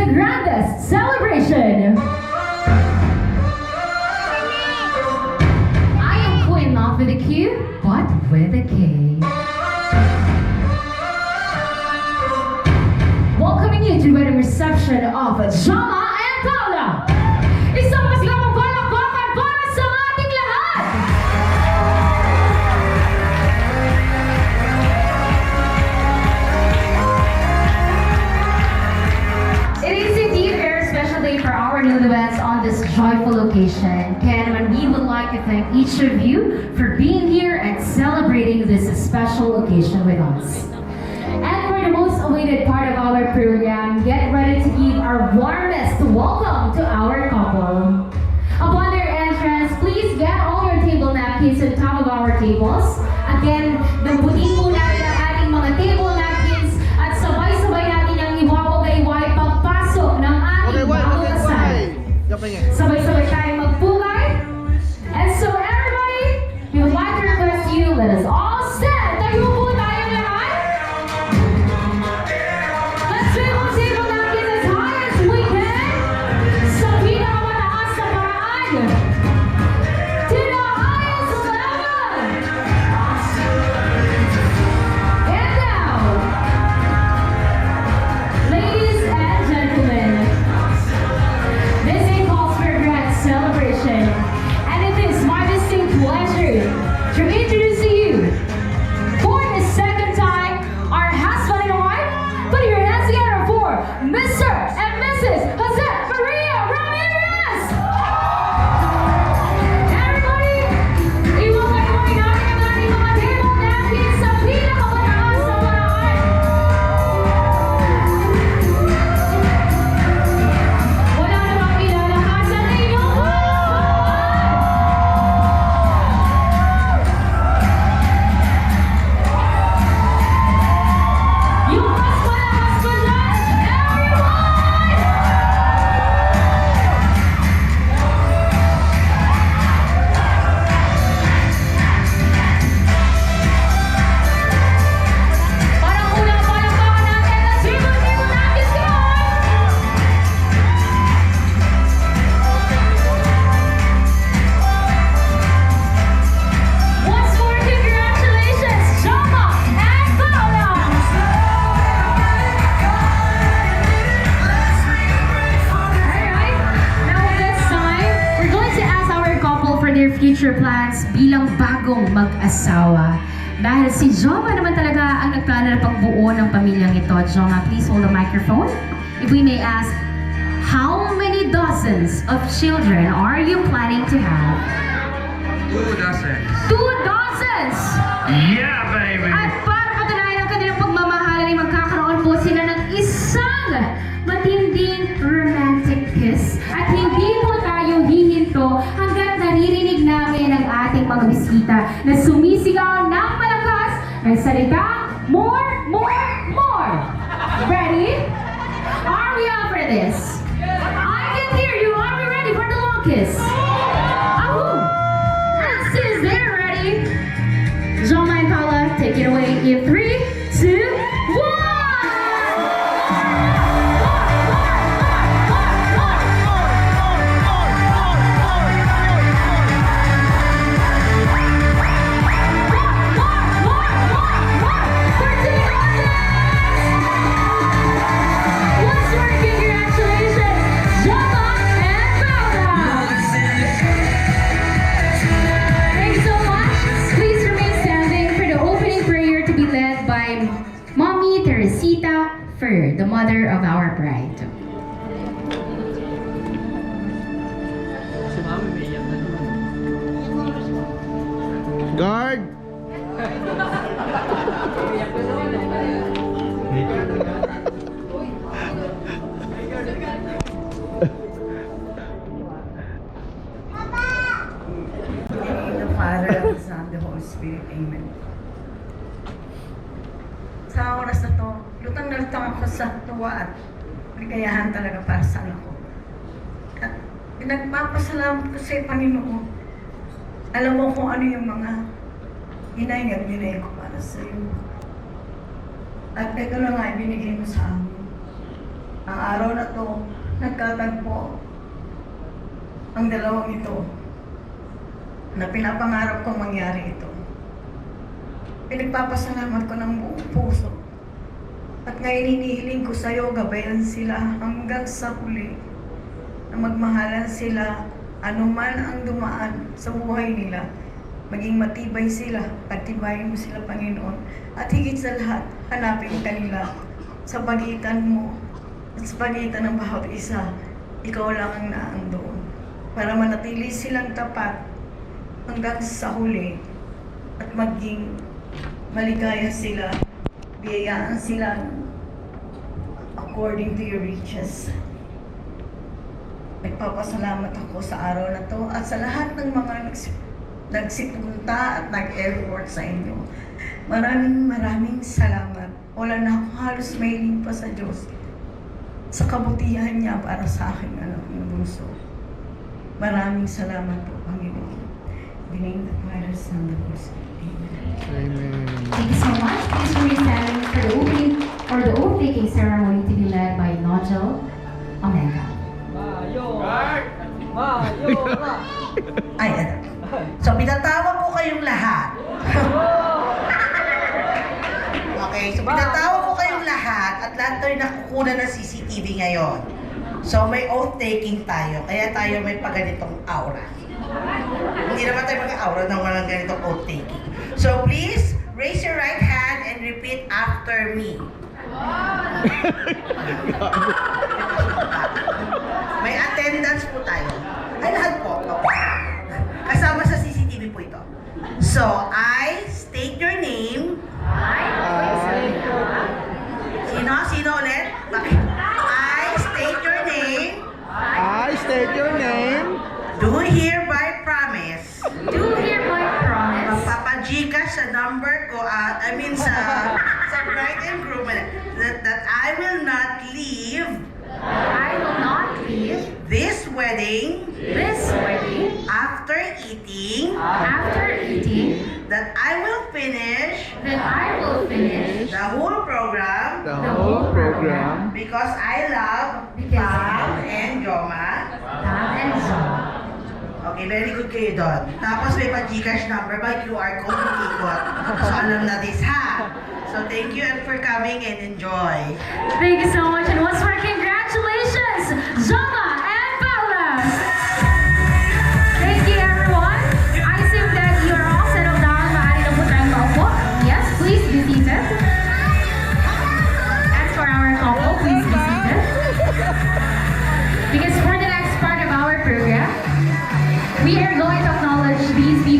the grandest celebration. I am Queen, not with a Q, but with a K. Welcoming you to the wedding reception of Joma and Paula. Isang masigabong palakpakan para sa ating lahat. It is indeed a very special day for our newlyweds on this joyful occasion. Ken, and we would like to thank each of you for being here and celebrating this special occasion with us. And for the most awaited part of our program, get ready to give our warmest welcome to our couple. Upon their entrance, please get all your table napkins on top of our tables. Again, damputin po natin ang ating mga table napkins at sabay-sabay natin ang iwawagay-way pagpasok ng ating bagong kasal. Sabay-sabay tayo magpugay. And so everybody, we would like to request you, let us all stand. Tayo po tayong lahat. Let's swing our table napkins as high as we can. Sa pinakamataas na paraan. To the highest level. And now, ladies and gentlemen, this day calls for a grand celebration, and it is my distinct pleasure to introduce to you, for the second time, our husband and wife. Put your hands together for Mr. and Mrs. Jose Maria Ramirez! Everybody, iwagay-wagay natin ang ating mga table napkins sa pinakamataas na paraan. Wala namang ilalakasan na inyong yung mas malakas pa dyan, everyone! Parang kulang palakpakan natin na table napkins ngayon! Once more, congratulations, Joma and Paula! Alright, now this time, we're going to ask our couple for their future plans bilang bagong mag-asawa. Dahil si Joma naman talaga ang nagplano na pagbuo ng pamilyang ito. Joma, please hold the microphone. If we may ask, how many dozens of children are you planning to have? 2 dozens. 2 dozens! Yeah, baby! At para patunayan ang kanilang pagmamahalan ay magkakaroon po sila ng isang matinding romantic kiss. At hindi po tayo hihinto hanggat naririnig namin ang ating mga bisita na sumisigaw ng malakas ng salita, more, more, more! Ready? Are we up for this? I can hear you. Are we ready for the long kiss? Ahoo! And since they're ready, Joma and Paula, take it away in 3, 2, 1! Once more, congratulations, Joma and Paula! Thank you so much. Please remain standing for the opening prayer to be led by Mommy Teresita Fur, the mother of our bride. Guard! The Father, the Son, the Holy Spirit. Amen. Sa oras na to, lutang na lutang ako sa tuwa at ligayahan talaga para sa anak ko. At pinagpapasalamat ko sa Panginoon. Alam mo kung ano yung mga hinayag ko para sa iyo. At ito na nga, binigay mo sa amin. Ang araw na to, nagkatagpo ang dalawang ito na pinapangarap kong mangyari ito. Pinagpapasalamat ko ng buong puso. At ngayon hinihiling ko sa'yo, gabayan sila hanggang sa huli. Na magmahalan sila anuman ang dumaan sa buhay nila. Maging matibay sila, pagtibayin mo sila, Panginoon. At higit sa lahat, hanapin kanila sa pagitan mo at sa pagitan ng bawat isa. Ikaw lang ang naandoon. Para manatili silang tapat hanggang sa huli at maging maligaya sila, biyayaan sila according to your riches. Nagpapasalamat ako sa araw na to at sa lahat ng mga nagsipunta at nag-effort sa inyo. Maraming salamat. Wala na akong halos mailing pa sa Diyos sa kabutihan niya para sa aking anak ng bunso. Maraming salamat po, Panginoon. In the name of the Father, Son, and the Holy Spirit. Amen. Thank you so much. Please remain standing for the opening or the oath-taking ceremony to be led by Nigel Omega. Ay, ano. So, pinatawag ko kayong lahat. Okay, so pinatawag ko kayong lahat at lahat tayo nakukuha ng CCTV ngayon. So, may oath-taking tayo, kaya tayo may paganitong aura. Hindi naman tayo mag-aura ng walang ganitong oath-taking. So, please, raise your right hand and repeat after me. May attendance po tayo. Ay, lahat po. Okay. Kasama sa CCTV po ito. So, I state your name. Sino ulit? Bakit? I state your name. I state your name. Do hereby promise. Do hereby promise Magpapagcash sa number ko, sa bride and groom, that I will not leave I will not leave this wedding this wedding after eating, that I will finish that I will finish the whole program The whole program. because I love Because Pam and Joma. Pam and John. Okay, very good kayo doon. Tapos may pa-Gcash number by QR code yung ikot. So alam na this, ha? So thank you and for coming and enjoy. Thank you so much and once more congratulations, Joma and Paula. Thank you everyone. I assume that you are all settled down. Maaari na po tayong maupo. Yes, please be seated. And for our couple, please be seated. Because for the next part of our program, we are going to acknowledge these people